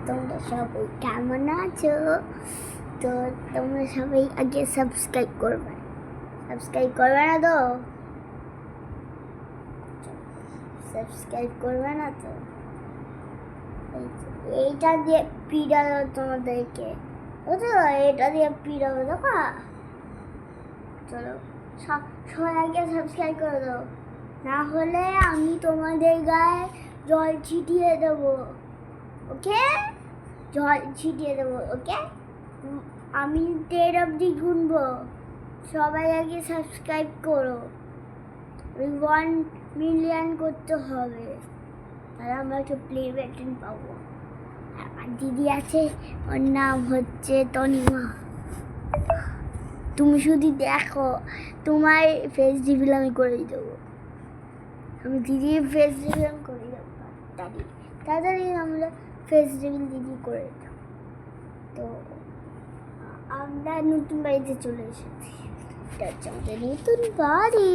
তোমরা সবাই কেমন আছো? তো তোমরা সবাই আগে সাবস্ক্রাইব করবে না তো? সাবস্ক্রাইব করবে না তো? এইটা দিয়ে পিড়াবো তোমাদেরকে, বুঝলো? এটা দিয়ে পিড়াবো, দেখো। চলো সবাই আগে সাবস্ক্রাইব করে দাও, না হলে আমি তোমাদের গায়ে জল ছিটিয়ে দেবো। ওকে, জল ছিটিয়ে দেবো। ওকে, আমি 10 অবধি গুনবো, সবাই আগে সাবস্ক্রাইব করো। 1 মিলিয়ন করতে হবে, তাহলে আমরা একটা প্লে বাটন পাবো। আমার দিদি আছে, ওর নাম হচ্ছে তনিমা। তুমি শুধু দেখো, তোমার ফেস রিভিল আমি করে দেবো। আমি দিদির ফেস রিভিল করে দেবো তাড়াতাড়ি আমরা ফেস রিভিল দিদি করে দেবো। তো আমরা নতুন বাড়িতে চলে এসেছি, এটা হচ্ছে আমাদের নতুন বাড়ি।